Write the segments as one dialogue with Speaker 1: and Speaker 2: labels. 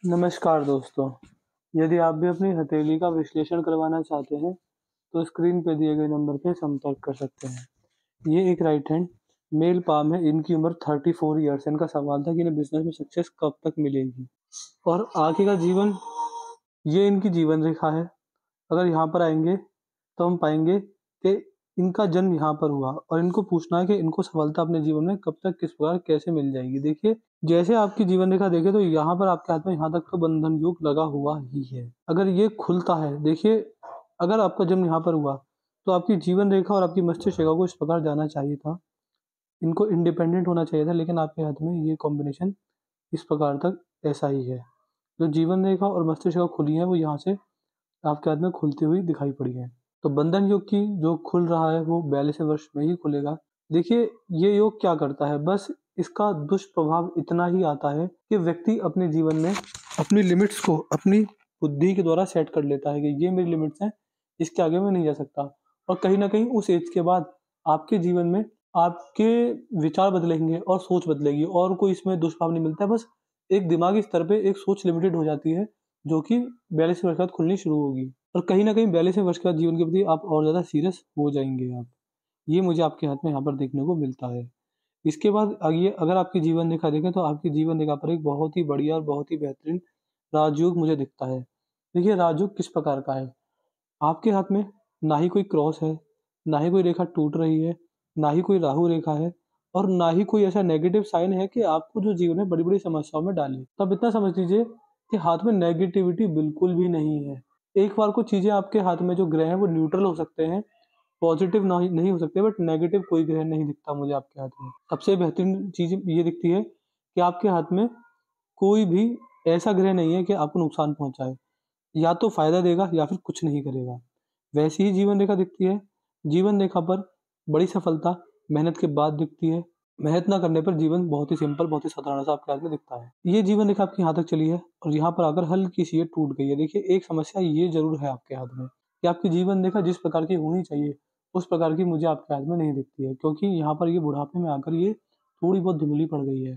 Speaker 1: नमस्कार दोस्तों, यदि आप भी अपनी हथेली का विश्लेषण करवाना चाहते हैं, तो स्क्रीन पे दिए गए नंबर पे संपर्क कर सकते हैं। ये एक राइट हैंड मेल पाम है, इनकी उम्र 34 ईयर्स है। इनका सवाल था कि इन्हें बिज़नेस में सक्सेस कब तक मिलेगी? और आगे का जीवन, ये इनकी जीवन रेखा है। अगर यहाँ पर आएँगे, तो हम पाएँगे कि इनका जन्म यहाँ पर हुआ और इनको पूछना है कि इनको सफलता अपने जीवन में कब तक, किस प्रकार, कैसे मिल जाएगी। देखिए, जैसे आपकी जीवन रेखा देखें तो यहाँ पर आपके हाथ में यहाँ तक तो बंधन योग लगा हुआ ही है। अगर ये खुलता है, देखिए, अगर आपका जन्म यहाँ पर हुआ, तो आपकी जीवन रेखा और आपकी मस्तिष्क रेखा को इस प्रकार जाना चाहिए था। इनको इंडिपेंडेंट होना चाहिए था, लेकिन आपके हाथ में ये कॉम्बिनेशन इस प्रकार तक ऐसा ही है। जो जीवन रेखा और मस्तिष्क रेखा खुली है, वो यहाँ से आपके हाथ में खुलती हुई दिखाई पड़ी है। तो बंधन योग की जो खुल रहा है वो 42वें वर्ष में ही खुलेगा। देखिए, ये योग क्या करता है, बस इसका दुष्प्रभाव इतना ही आता है कि व्यक्ति अपने जीवन में अपनी लिमिट्स को अपनी बुद्धि के द्वारा सेट कर लेता है कि ये मेरी लिमिट्स हैं, इसके आगे मैं नहीं जा सकता। और कहीं न कहीं उस एज के बाद आपके जीवन में आपके विचार बदलेंगे और सोच बदलेगी, और कोई इसमें दुष्प्रभाव नहीं मिलता है। बस एक दिमागी स्तर पे एक सोच लिमिटेड हो जाती है, जो कि 42वें वर्ष के बाद खुलनी शुरू होगी। और कहीं न कहीं 42वें वर्ष के बाद जीवन के प्रति आप और ज़्यादा सीरियस हो जाएँगे आप। ये मुझे आपके हाथ में यहाँ पर देखने को मिलता है। इसके बाद आइए, अगर आपकी जीवन रेखा देखें, तो आपकी जीवन रेखा पर एक बहुत ही बढ़िया और बहुत ही बेहतरीन राजयोग मुझे दिखता है। देखिए, राजयोग किस प्रकार का है? आपके हाथ में ना ही कोई क्रॉस है, ना ही कोई रेखा टूट रही है, ना ही कोई राहु रेखा है, और ना ही कोई ऐसा नेगेटिव साइन है कि आपको जो जीवन में बड़ी-बड़ी समस्याओं में डाले। तो आप इतना समझ लीजिए कि हाथ में नेगेटिविटी बिल्कुल भी नहीं है। एक बार को चीज़ें आपके हाथ में जो ग्रह हैं वो न्यूट्रल हो सकते हैं, पॉजिटिव नहीं नहीं हो सकते, बट नेगेटिव कोई ग्रह नहीं दिखता मुझे आपके हाथ में। सबसे बेहतरीन चीज़ ये दिखती है कि आपके हाथ में कोई भी ऐसा ग्रह नहीं है कि आपको नुकसान पहुँचाए। या तो फ़ायदा देगा या फिर कुछ नहीं करेगा। वैसी ही जीवन रेखा दिखती है। जीवन रेखा पर बड़ी सफलता मेहनत के बाद दिखती है। मेहनत ना करने पर जीवन बहुत ही सिंपल, बहुत ही साधारण-सा आपके हाथ में दिखता है। ये जीवन रेखा आपकी यहाँ तक चली है और यहाँ पर आकर हल्की-सी ये टूट गई है। देखिए, एक समस्या ये ज़रूर है आपके हाथ में कि आपकी जीवन रेखा जिस प्रकार की होनी चाहिए, उस प्रकार की मुझे आपके हाथ में नहीं दिखती है, क्योंकि यहाँ पर ये बुढ़ापे में आकर ये थोड़ी बहुत धुंधली पड़ गई है।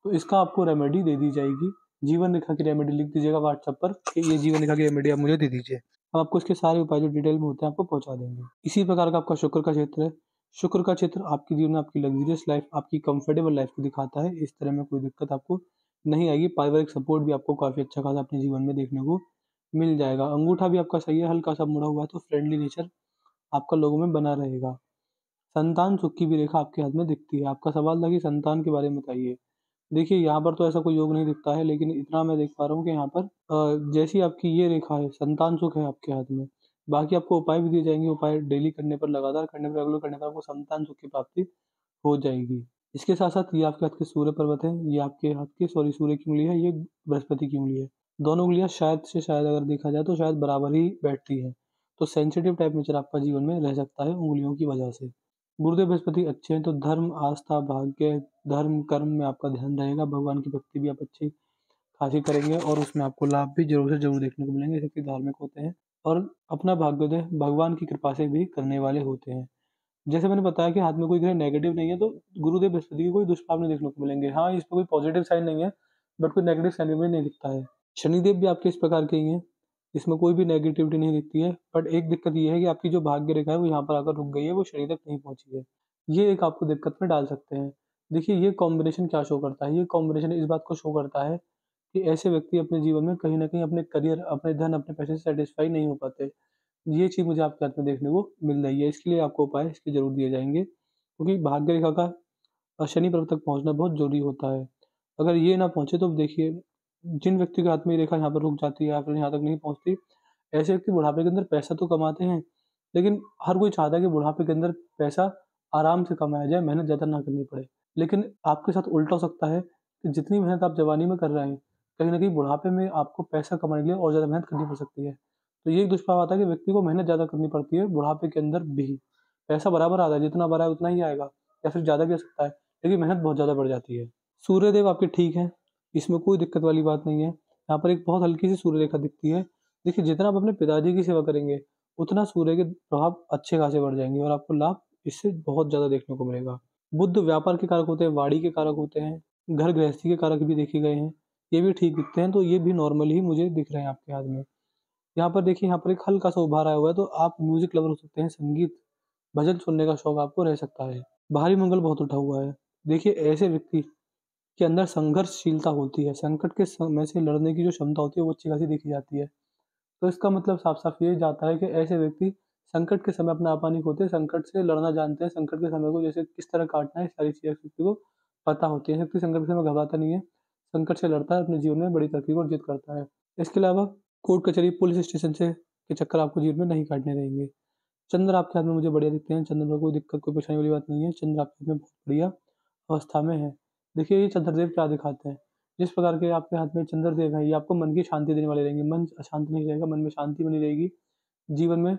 Speaker 1: तो इसका आपको रेमेडी दे दी जाएगी। जीवन रेखा की रेमेडी लिख दीजिएगा व्हाट्सएप पर कि ये जीवन रेखा की रेमेडी आप मुझे दे दीजिए। हम आपको इसके सारे उपाय जो डिटेल में होते हैं आपको पहुँचा देंगे। इसी प्रकार का आपका शुक्र का क्षेत्र है। शुक्र का क्षेत्र आपके जीवन में आपकी लग्ज़रियस लाइफ़, आपकी कंफर्टेबल लाइफ़ को दिखाता है। इस तरह में कोई दिक्कत आपको नहीं आएगी। पारिवारिक सपोर्ट भी आपको काफ़ी अच्छा खासा अपने जीवन में देखने को मिल जाएगा। अंगूठा भी आपका सही है, हल्का-सा मुड़ा हुआ है, तो फ्रेंडली नेचर आपका लोगों में बना रहेगा। संतान सुख की भी रेखा आपके हाथ में दिखती है। आपका सवाल था कि संतान के बारे में बताइए। देखिए, यहाँ पर तो ऐसा कोई योग नहीं दिखता है, लेकिन इतना मैं देख पा रहा हूँ कि यहाँ पर जैसी आपकी ये रेखा है, संतान सुख है आपके हाथ में। बाकी आपको उपाय भी दिए जाएँगे, उपाय डेली करने पर, लगातार करने पर, रेगुलर करने पर आपको संतान सुख की प्राप्ति हो जाएगी। इसके साथ-साथ ये आपके हाथ के सूर्य पर्वत है, ये आपके हाथ के सूर्य की उँगली है, ये बृहस्पति की उँगली है। दोनों उँगलियाँ शायद से शायद अगर देखा जाए तो शायद बराबर ही बैठती हैं। तो सेंसिटिव टाइप नेचर आपका जीवन में रह सकता है उँगलियों की वजह से। गुरुदेव बृहस्पति अच्छे हैं तो धर्म, आस्था, भाग्य, धर्म, कर्म में आपका ध्यान रहेगा। भगवान की भक्ति भी आप अच्छी खासी करेंगे और उसमें आपको लाभ भी ज़रूर से ज़रूर देखने को मिलेंगे। ये व्यक्ति धार्मिक होते हैं और अपना भाग्योदय भगवान की कृपा से भी करने वाले होते हैं। जैसे मैंने बताया कि हाथ में कोई ग्रह नेगेटिव नहीं है, तो गुरुदेव बृहस्पति के कोई दुष्प्रभाव नहीं देखने को मिलेंगे। हाँ, इसमें कोई पॉजिटिव साइन नहीं है, बट कोई नेगेटिव साइन भी नहीं दिखता है। शनिदेव भी आपके इस प्रकार के ही हैं, इसमें कोई भी नेगेटिविटी नहीं दिखती है, बट एक दिक्कत ये है कि आपकी जो भाग्य रेखा है वो यहाँ पर आकर रुक गई है, वो शनि तक नहीं पहुँची है। ये एक आपको दिक्कत में डाल सकते हैं। देखिए, ये कॉम्बिनेशन क्या शो करता है? ये कॉम्बिनेशन इस बात को शो करता है कि ऐसे व्यक्ति अपने जीवन में कहीं न कहीं अपने करियर, अपने धन, अपने पैसे से सैटिस्फाई नहीं हो पाते। ये चीज़ मुझे आपके हाथ में देखने को मिल रही है। इसके लिए आपको उपाय इसके ज़रूर दिए जाएँगे, क्योंकि भाग्य रेखा का शनि पर्वत तक पहुँचना बहुत ज़रूरी होता है। अगर ये ना पहुँचे तो देखिए, जिन व्यक्ति के हाथ में ये रेखा यहाँ पर रुक जाती है या फिर यहाँ तक नहीं पहुँचती, ऐसे व्यक्ति बुढ़ापे के अंदर पैसा तो कमाते हैं, लेकिन हर कोई चाहता है कि बुढ़ापे के अंदर पैसा आराम से कमाया जाए, मेहनत ज़्यादा ना करनी पड़े। लेकिन आपके साथ उल्टा हो सकता है कि जितनी मेहनत आप जवानी में कर रहे हैं, कहीं न कहीं बुढ़ापे में आपको पैसा कमाने के लिए और ज़्यादा मेहनत करनी पड़ सकती है। तो ये एक दुष्प्रभाव आता है कि व्यक्ति को मेहनत ज़्यादा करनी पड़ती है बुढ़ापे के अंदर भी। पैसा बराबर आता है, जितना भरा है उतना ही आएगा या फिर ज़्यादा भी आ सकता है, लेकिन मेहनत बहुत ज़्यादा बढ़ जाती है। सूर्यदेव आपके ठीक हैं, इसमें कोई दिक्कत वाली बात नहीं है। यहाँ पर एक बहुत हल्की-सी सूर्य रेखा दिखती है। देखिए, जितना आप अपने पिताजी की सेवा करेंगे, उतना सूर्य के प्रभाव अच्छे खासे बढ़ जाएँगे और आपको लाभ इससे बहुत ज़्यादा देखने को मिलेगा। बुध व्यापार के कारक होते हैं, वाणी के कारक होते हैं, घर गृहस्थी के कारक भी देखे गए हैं। ये भी ठीक दिखते हैं, तो ये भी नॉर्मल ही मुझे दिख रहे हैं आपके हाथ में। यहाँ पर देखिए, यहाँ पर एक हल्का-सा उभार आया हुआ है, तो आप म्यूज़िक लवर हो सकते हैं, संगीत, भजन सुनने का शौक आपको रह सकता है। बाहरी मंगल बहुत उठा हुआ है। देखिए, ऐसे व्यक्ति के अंदर संघर्षशीलता होती है, संकट के समय से लड़ने की जो क्षमता होती है, वो अच्छी-खासी देखी जाती है। तो इसका मतलब साफ-साफ ये जाता है कि ऐसे व्यक्ति संकट के समय अपना आपा नहीं खोते, संकट से लड़ना जानते हैं, संकट के समय को जैसे किस तरह काटना है, सारी चीज़ें इस व्यक्ति को पता होती है। व्यक्ति संकट के समय घबराता नहीं है, संकट से लड़ता है, अपने जीवन में बड़ी तरक्की को अर्जित करता है। इसके अलावा कोर्ट कचहरी, पुलिस स्टेशन से के चक्कर आपको जीवन में नहीं काटने रहेंगे। चंद्र आपके हाथ में मुझे बढ़िया दिखते हैं, चंद्र में कोई दिक्कत, कोई परेशानी वाली बात नहीं है, चंद्र आपके हाथ में बहुत बढ़िया अवस्था में है। देखिए, ये चंद्रदेव क्या दिखाते हैं, जिस प्रकार के आपके हाथ में चंद्रदेव हैं, ये आपको मन की शांति देने वाले रहेंगे। मन अशांत नहीं रहेगा, मन में शांति बनी रहेगी। जीवन में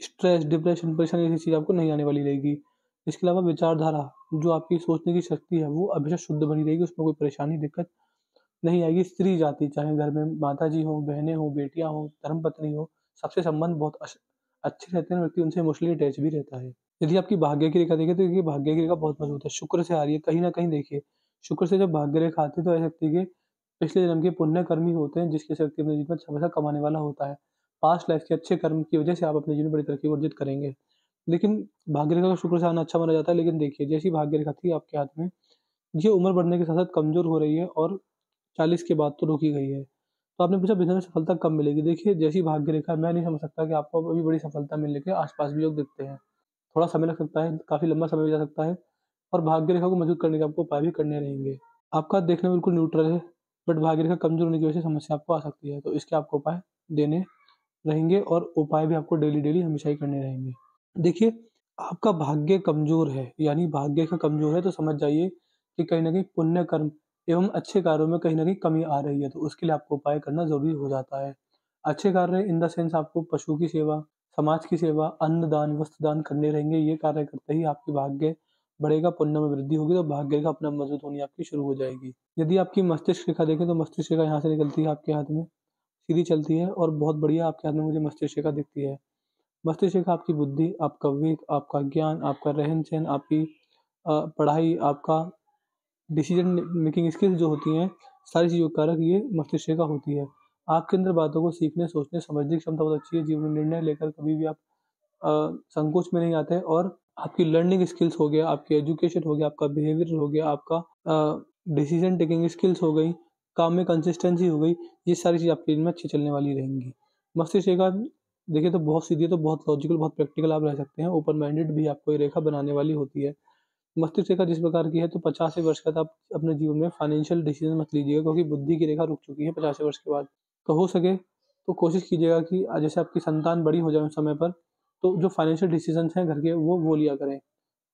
Speaker 1: स्ट्रेस, डिप्रेशन, परेशानी ऐसी चीज़ आपको नहीं आने वाली रहेगी। इसके अलावा विचारधारा, जो आपकी सोचने की शक्ति है, वो हमेशा शुद्ध बनी रहेगी, उसमें कोई परेशानी, दिक्कत नहीं आएगी। स्त्री जाति, चाहे घर में माताजी हों, बहनें हों, बेटियाँ हों, धर्मपत्नी हो, सबसे संबंध बहुत अच्छे रहते हैं, व्यक्ति उनसे इमोशनली अटैच भी रहता है। यदि आपकी भाग्य की रेखा देखें, तो देखिए भाग्य की रेखा बहुत मजबूत है, शुक्र से आ रही है। कहीं न कहीं देखिए, शुक्र से जब भाग्य रेखा आती है, तो ऐसे व्यक्ति के पिछले जन्म के पुण्य कर्म ही होते हैं, जिसके से व्यक्ति अपने जीवन में अच्छा पैसा कमाने वाला होता है। पास्ट लाइफ के अच्छे कर्म की वजह से आप अपने जीवन में बड़ी तरक्की को अर्जित करेंगे। लेकिन भाग्य रेखा का शुक्र से आना अच्छा माना जाता है, लेकिन देखिए, जैसी भाग्य रेखा थी आपके हाथ में, ये उम्र बढ़ने के साथ-साथ कमज़ोर हो रही है और 40 के बाद तो रोकी गई है। तो आपने पूछा बिज़नेस में सफलता कब मिलेगी? देखिए, जैसी भाग्य रेखा है, मैं नहीं समझ सकता कि आपको अभी बड़ी सफलता मिलने के आस-पास भी योग दिखते हैं। थोड़ा समय लग सकता है, काफ़ी लंबा समय भी जा सकता है और भाग्य रेखा को मजबूत करने के आपको उपाय भी करने रहेंगे। आपका देखने में बिल्कुल न्यूट्रल है, बट भाग्य रेखा कमज़ोर होने की वजह से समस्या आपको आ सकती है, तो इसके आपको उपाय देने रहेंगे और उपाय भी आपको डेली-डेली हमेशा ही करने रहेंगे। देखिए, आपका भाग्य कमज़ोर है, यानी भाग्य रेखा कमज़ोर है, तो समझ जाइए कि कहीं न कहीं पुण्य कर्म एवं अच्छे कार्यों में कहीं न कहीं कमी आ रही है, तो उसके लिए आपको उपाय करना ज़रूरी हो जाता है। अच्छे कार्य इन द सेंस आपको पशु की सेवा, समाज की सेवा, अन्न दान, वस्त्र दान करने रहेंगे। ये कार्य करते ही आपकी भाग्य बढ़ेगा, पुण्य में वृद्धि होगी, तो भाग्य रेखा अपने आप मजबूत होनी आपकी शुरू हो जाएगी। यदि आपकी मस्तिष्क रेखा देखें, तो मस्तिष्क रेखा यहाँ से निकलती है आपके हाथ में, सीधी चलती है और बहुत बढ़िया आपके हाथ में मुझे मस्तिष्क रेखा दिखती है। मस्तिष्क रेखा आपकी बुद्धि, आपका विवेक, आपका ज्ञान, आपका रहन-सहन, आपकी पढ़ाई, आपका डिसीजन मेकिंग स्किल्स जो होती हैं, सारी चीज़ों का कारक ये मस्तिष्क रेखा होती है। आपके अंदर बातों को सीखने, सोचने, समझने की क्षमता बहुत अच्छी है। जीवन में निर्णय लेकर कभी भी आप संकोच में नहीं आते और आपकी लर्निंग स्किल्स हो गया, आपकी एजुकेशन हो गया, आपका बिहेवियर हो गया, आपका डिसीजन टेकिंग स्किल्स हो गई, काम में कंसिस्टेंसी हो गई, ये सारी चीज़ आपके इनमें अच्छी चलने वाली रहेंगी। मस्तिष्क रेखा देखिए तो बहुत सीधी है, तो बहुत लॉजिकल, बहुत प्रैक्टिकल आप रह सकते हैं। ओपन माइंडेड भी आपको ये रेखा बनाने वाली होती है। मस्तिष्क रेखा जिस प्रकार की है, तो 50वें वर्ष तक आप अपने जीवन में फाइनेंशियल डिसीजन मत लीजिएगा, क्योंकि बुद्धि की रेखा रुक चुकी है 50वें वर्ष के बाद। तो हो सके तो कोशिश कीजिएगा कि जैसे आपकी संतान बड़ी हो जाए उस समय पर, तो जो फाइनेंशियल डिसीजंस हैं घर के, वो लिया करें।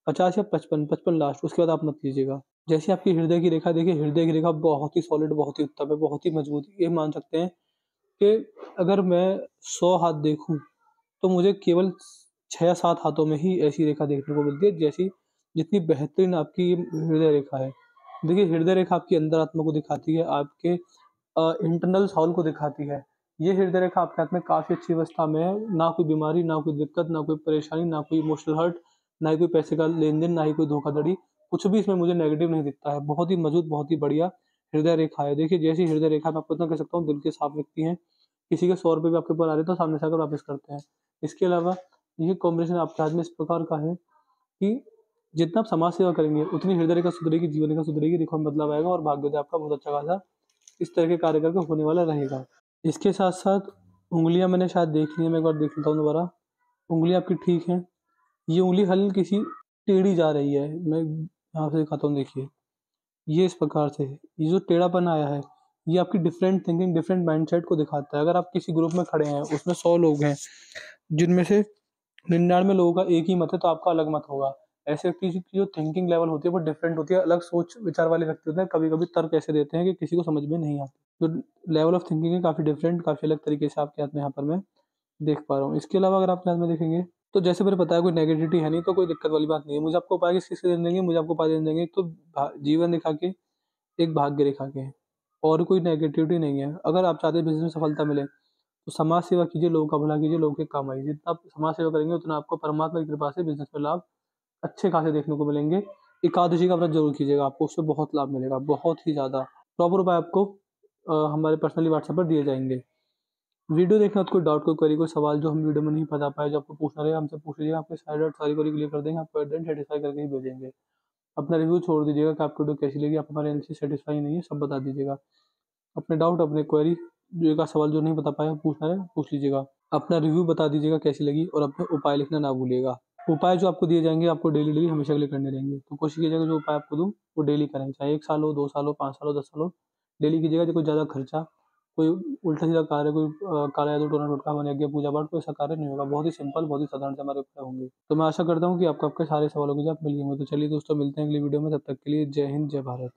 Speaker 1: 50 या 55, 55 लास्ट, उसके बाद आप मत लीजिएगा। जैसे आपकी हृदय की रेखा देखिए, हृदय की रेखा बहुत ही सॉलिड, बहुत ही उत्तम है, बहुत ही मजबूत है। ये मान सकते हैं कि अगर मैं 100 हाथ देखूँ, तो मुझे केवल 6 या 7 हाथों में ही ऐसी रेखा देखने को मिलती है, जैसी जितनी बेहतरीन आपकी हृदय रेखा है। देखिए, हृदय रेखा आपकी अंतरात्मा को दिखाती है, आपके इंटरनल सोल को दिखाती है। ये हृदय रेखा आपके हाथ में काफ़ी अच्छी अवस्था में है, ना कोई बीमारी, ना कोई दिक्कत, ना कोई परेशानी, ना कोई इमोशनल हर्ट, ना ही कोई पैसे का लेन-देन, ना ही कोई धोखाधड़ी, कुछ भी इसमें मुझे नेगेटिव नहीं दिखता है। बहुत ही मजबूत, बहुत ही बढ़िया हृदय रेखा है। देखिए, जैसी हृदय रेखा मैं आपको इतना कह सकता हूँ, दिल के साफ व्यक्ति हैं, किसी के 100 रुपए भी आपके ऊपर आ रहे हैं, तो सामने से आकर वापस करते हैं। इसके अलावा ये कॉम्बिनेशन आपके हाथ में इस प्रकार का है कि जितना आप समाज सेवा करेंगे, उतनी हृदय रेखा सुधरेगी, जीवन रेखा सुधरेगी, रेखाओं में बदलाव आएगा और भाग्योदय आपका बहुत अच्छा खासा इस तरह के कार्य करके होने वाला रहेगा। इसके साथ-साथ उँगलियाँ मैंने शायद देख ली हैं, मैं एक बार देख लेता हूँ दोबारा। उँगलियाँ आपकी ठीक हैं। ये उँगली हल्की-सी टेढ़ी जा रही है। मैं यहाँ से दिखाता हूँ, देखिए। ये इस प्रकार से है। ये जो टेढ़ापन आया है, ये आपकी डिफरेंट थिंकिंग, डिफरेंट माइंडसेट को दिखाता है। अगर आप किसी ग्रुप में खड़े हैं, उसमें 100 लोग हैं, जिनमें से 99 लोगों का एक ही मत है, तो आपका अलग मत होगा। ऐसे व्यक्ति की जो थिंकिंग लेवल होती है, वो डिफरेंट होती है, अलग सोच विचार वाले व्यक्ति होते हैं। कभी-कभी तर्क ऐसे देते हैं कि किसी को समझ में नहीं आते। जो लेवल ऑफ थिंकिंग है, काफ़ी डिफरेंट, काफ़ी अलग तरीके से आपके हाथ में यहाँ पर मैं देख पा रहा हूँ। इसके अलावा अगर आपके हाथ में देखेंगे, तो जैसे मैंने बताया, कोई नेगेटिविटी है नहीं, तो कोई दिक्कत वाली बात नहीं है। मुझे आपको उपाय किस चीज़ के देने देंगे? मुझे आपको उपाय देने देंगे, तो जीवन रेखा के, एक भाग्य रेखा के, और कोई नेगेटिविटी नहीं है। अगर आप चाहते हैं बिज़नेस में सफलता मिले, तो समाज सेवा कीजिए, लोगों का भला कीजिए, लोगों के काम आइए। जितना आप समाज सेवा करेंगे, उतना आपको परमात्मा की कृपा से बिज़नेस में लाभ अच्छे खासे देखने को मिलेंगे। एकादशी का व्रत ज़रूर कीजिएगा, आपको उससे बहुत लाभ मिलेगा, बहुत ही ज़्यादा। प्रॉपर उपाय आपको हमारे पर्सनली व्हाट्सएप पर दिए जाएंगे। वीडियो देखना, कोई डाउट, कोई क्वेरी, कोई सवाल जो हम वीडियो में नहीं बता पाए, जो आपको पूछना रहे हमसे पूछ लीजिएगा, आपके सारे डाउट सारी क्वेरी क्लियर कर देंगे, आपको एट द एंड सेटिस्फाई करके ही भेजेंगे। अपना रिव्यू छोड़ दीजिएगा कि आपको वीडियो कैसी लगी, आप हमारे एंड से सेटिस्फाई नहीं है, सब बता दीजिएगा। अपने डाउट, अपने क्वेरी, जो एक सवाल जो नहीं बता पाए पूछना रहे पूछ लीजिएगा। अपना रिव्यू बता दीजिएगा कैसी लगी, और अपने उपाय लिखना ना भूलिएगा। उपाय जो आपको दिए जाएंगे आपको डेली डेली हमेशा के लिए करने रहेंगे, तो कोशिश कीजिएगा जो उपाय आपको दूँ वो डेली करें, चाहे 1 साल हो, 2 साल हो, 5 साल हो, 10 साल हो, डेली कीजिएगा। जो कोई ज़्यादा खर्चा, कोई उल्टा सीधा कार्य, कोई काला जादू टोना टोटका बन गया, पूजा पाठ, कोई ऐसा कार्य नहीं होगा। बहुत ही सिंपल, बहुत ही साधारण से हमारे उपाय होंगे। तो मैं आशा करता हूँ कि आपको आपके सारे सवालों के जवाब मिल गए होंगे। तो चलिए दोस्तों, मिलते हैं अगली वीडियो में, तब तक के लिए जय हिंद, जय भारत।